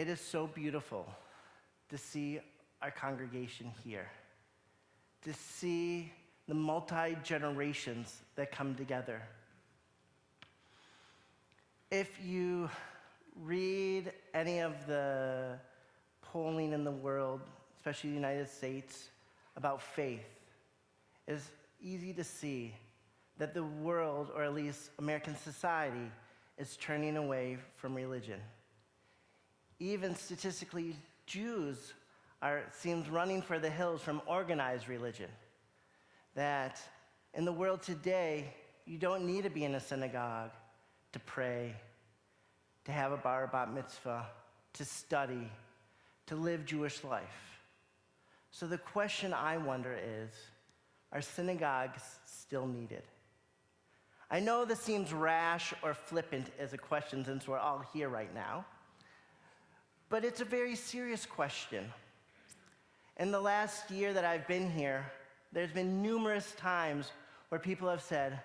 It is so beautiful to see our congregation here, to see the multi-generations that come together. If you read any of the polling in the world, especially the United States, about faith, it's easy to see that the world, or at least American society, is turning away from religion. Even statistically, Jews seems running for the hills from organized religion. That in the world today, you don't need to be in a synagogue to pray, to have a bar bat mitzvah, to study, to live Jewish life. So the question I wonder is, are synagogues still needed? I know this seems rash or flippant as a question since we're all here right now, but it's a very serious question. In the last year that I've been here, there's been numerous times where people have said,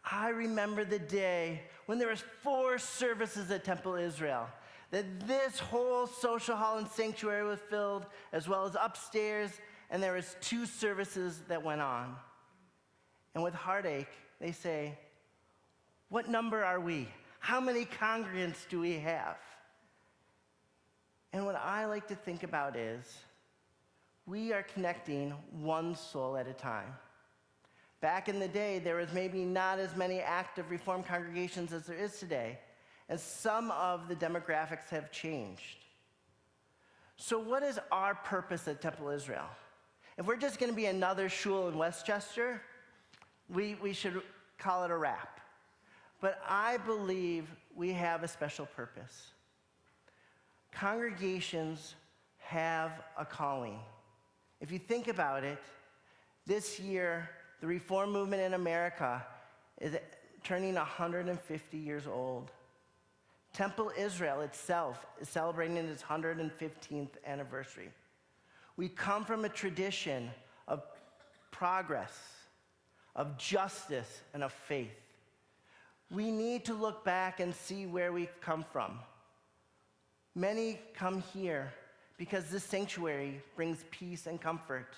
I remember the day when there was 4 services at Temple Israel, that this whole social hall and sanctuary was filled, as well as upstairs, and there was 2 services that went on. And with heartache, they say, what number are we? How many congregants do we have? And what I like to think about is, we are connecting one soul at a time. Back in the day, there was maybe not as many active Reformed congregations as there is today, and some of the demographics have changed. So what is our purpose at Temple Israel? If we're just going to be another shul in Westchester, we should call it a wrap. But I believe we have a special purpose. Congregations have a calling. If you think about it, this year, the Reform movement in America is turning 150 years old. Temple Israel itself is celebrating its 115th anniversary. We come from a tradition of progress, of justice, and of faith. We need to look back and see where we've come from. Many come here because this sanctuary brings peace and comfort.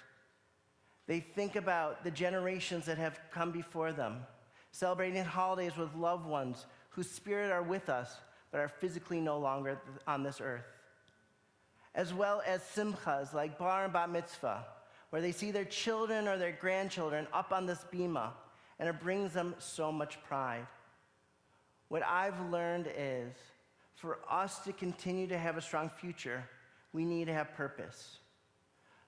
They think about the generations that have come before them, celebrating holidays with loved ones whose spirit are with us but are physically no longer on this earth. As well as simchas like bar and bat mitzvah, where they see their children or their grandchildren up on this bima, and it brings them so much pride. What I've learned is, for us to continue to have a strong future, we need to have purpose.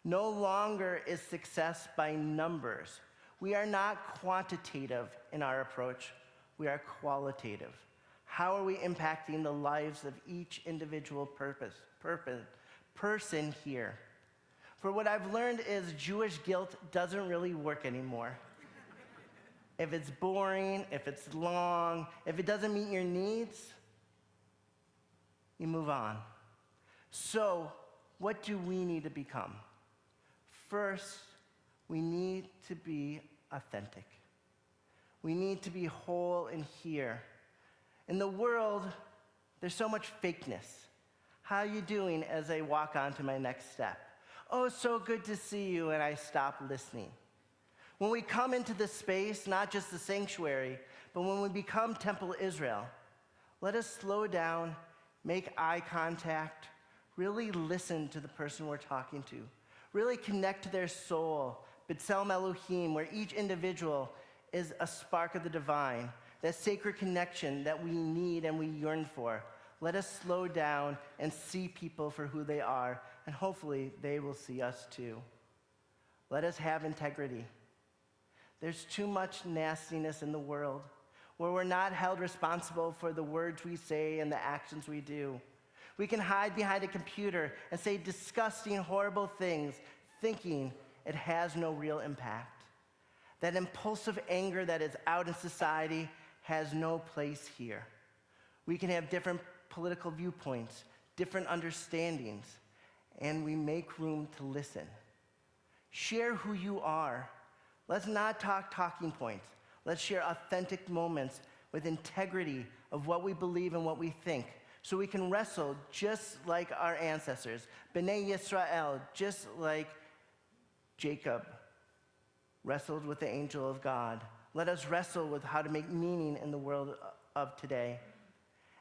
No longer is success by numbers. We are not quantitative in our approach, we are qualitative. How are we impacting the lives of each individual person here? For what I've learned is Jewish guilt doesn't really work anymore. If it's boring, if it's long, if it doesn't meet your needs, you move on. So, what do we need to become? First, we need to be authentic. We need to be whole and here. In the world, there's so much fakeness. How are you doing as I walk on to my next step? Oh, so good to see you, and I stop listening. When we come into this space, not just the sanctuary, but when we become Temple Israel, let us slow down, make eye contact, really listen to the person we're talking to, really connect to their soul, B'Tselem Elohim, where each individual is a spark of the divine, that sacred connection that we need and we yearn for. Let us slow down and see people for who they are, and hopefully they will see us too. Let us have integrity. There's too much nastiness in the world where we're not held responsible for the words we say and the actions we do. We can hide behind a computer and say disgusting, horrible things, thinking it has no real impact. That impulsive anger that is out in society has no place here. We can have different political viewpoints, different understandings, and we make room to listen. Share who you are. Let's not talk talking points. Let's share authentic moments with integrity of what we believe and what we think, so we can wrestle just like our ancestors, B'nai Yisrael, just like Jacob wrestled with the angel of God. Let us wrestle with how to make meaning in the world of today.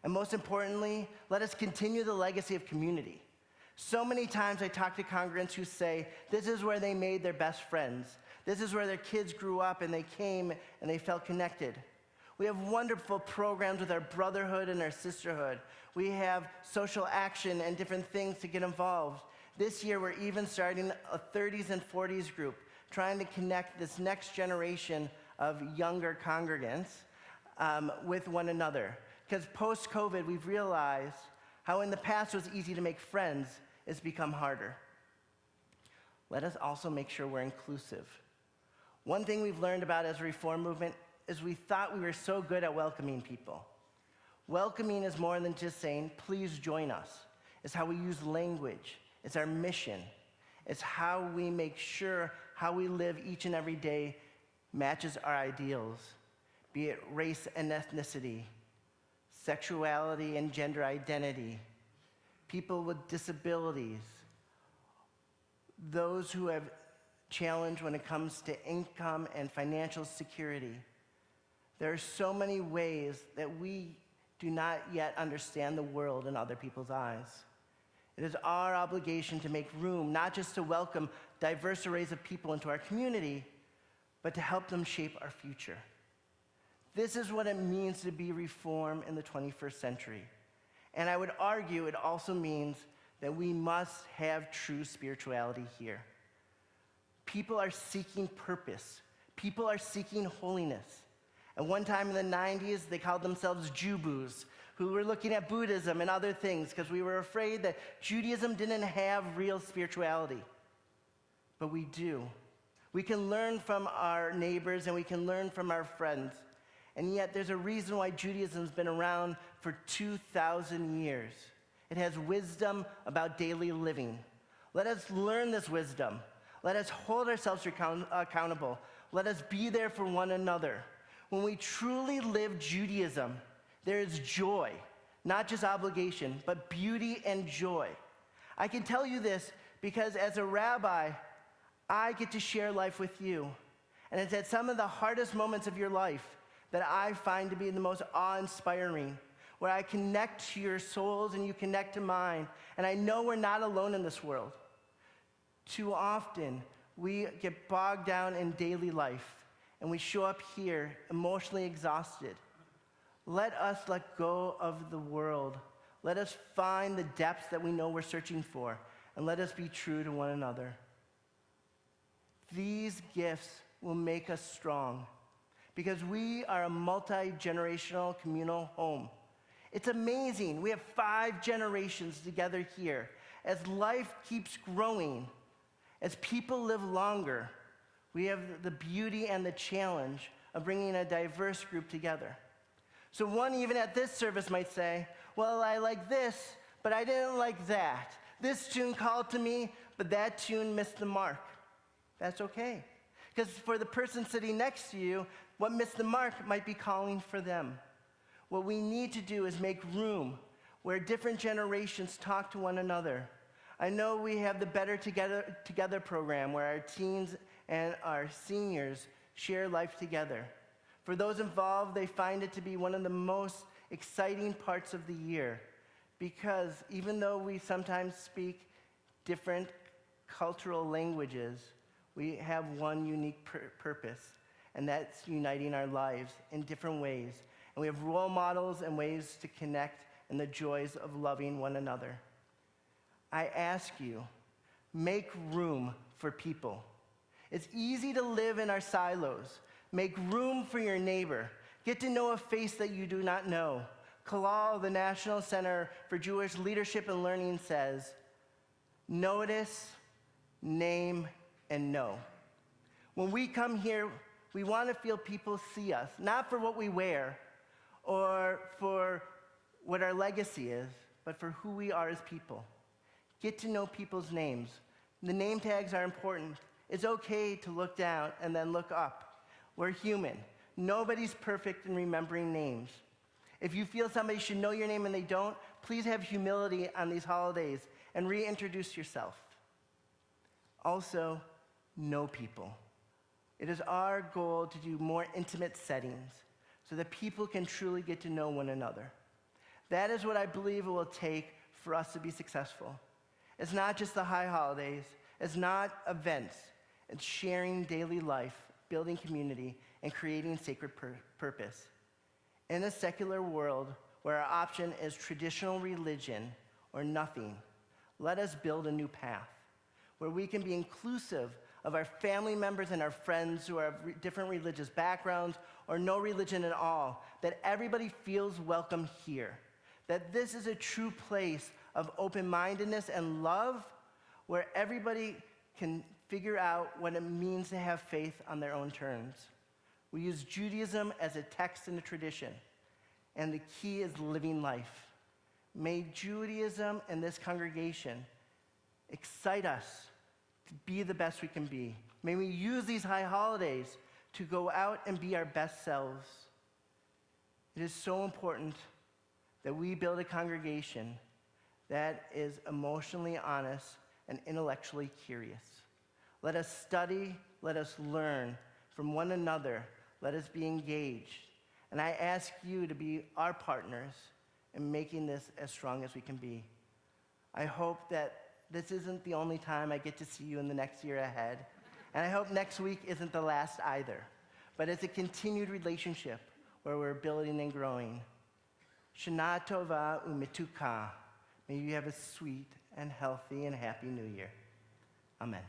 And most importantly, let us continue the legacy of community. So many times I talk to congregants who say, this is where they made their best friends. This is where their kids grew up and they came and they felt connected. We have wonderful programs with our brotherhood and our sisterhood. We have social action and different things to get involved. This year, we're even starting a 30s and 40s group, trying to connect this next generation of younger congregants with one another. Because post-COVID, we've realized how in the past it was easy to make friends, it's become harder. Let us also make sure we're inclusive. One thing we've learned about as a reform movement is we thought we were so good at welcoming people. Welcoming is more than just saying, please join us. It's how we use language. It's our mission. It's how we make sure how we live each and every day matches our ideals, be it race and ethnicity, sexuality and gender identity, people with disabilities, those who have challenge when it comes to income and financial security. There are so many ways that we do not yet understand the world in other people's eyes. It is our obligation to make room, not just to welcome diverse arrays of people into our community, but to help them shape our future. This is what it means to be reform in the 21st century. And I would argue it also means that we must have true spirituality here. People are seeking purpose. People are seeking holiness. At one time in the 90s, they called themselves Jubus, who were looking at Buddhism and other things because we were afraid that Judaism didn't have real spirituality. But we do. We can learn from our neighbors and we can learn from our friends. And yet there's a reason why Judaism's been around for 2,000 years. It has wisdom about daily living. Let us learn this wisdom. Let us hold ourselves accountable. Let us be there for one another. When we truly live Judaism, there is joy, not just obligation, but beauty and joy. I can tell you this because as a rabbi, I get to share life with you. And it's at some of the hardest moments of your life that I find to be the most awe-inspiring, where I connect to your souls and you connect to mine. And I know we're not alone in this world. Too often, we get bogged down in daily life, and we show up here emotionally exhausted. Let us let go of the world. Let us find the depths that we know we're searching for, and let us be true to one another. These gifts will make us strong because we are a multi-generational communal home. It's amazing. We have 5 generations together here. As life keeps growing, as people live longer, we have the beauty and the challenge of bringing a diverse group together. So one even at this service might say, well, I like this, but I didn't like that. This tune called to me, but that tune missed the mark. That's okay. Because for the person sitting next to you, what missed the mark might be calling for them. What we need to do is make room where different generations talk to one another. I know we have the Better Together program where our teens and our seniors share life together. For those involved, they find it to be one of the most exciting parts of the year because even though we sometimes speak different cultural languages, we have one unique purpose, and that's uniting our lives in different ways. And we have role models and ways to connect in the joys of loving one another. I ask you, make room for people. It's easy to live in our silos. Make room for your neighbor. Get to know a face that you do not know. Kalal, the National Center for Jewish Leadership and Learning says, notice, name, and know. When we come here, we want to feel people see us, not for what we wear or for what our legacy is, but for who we are as people. Get to know people's names. The name tags are important. It's okay to look down and then look up. We're human. Nobody's perfect in remembering names. If you feel somebody should know your name and they don't, please have humility on these holidays and reintroduce yourself. Also, know people. It is our goal to do more intimate settings so that people can truly get to know one another. That is what I believe it will take for us to be successful. It's not just the high holidays. It's not events. It's sharing daily life, building community, and creating sacred purpose. In a secular world where our option is traditional religion or nothing, let us build a new path where we can be inclusive of our family members and our friends who have different religious backgrounds or no religion at all, that everybody feels welcome here, that this is a true place of open-mindedness and love where everybody can figure out what it means to have faith on their own terms. We use Judaism as a text and a tradition, and the key is living life. May Judaism and this congregation excite us to be the best we can be. May we use these high holidays to go out and be our best selves. It is so important that we build a congregation that is emotionally honest and intellectually curious. Let us study, let us learn from one another, let us be engaged. And I ask you to be our partners in making this as strong as we can be. I hope that this isn't the only time I get to see you in the next year ahead. And I hope next week isn't the last either. But it's a continued relationship where we're building and growing. Shana Tova Umituka. May you have a sweet and healthy and happy new year. Amen.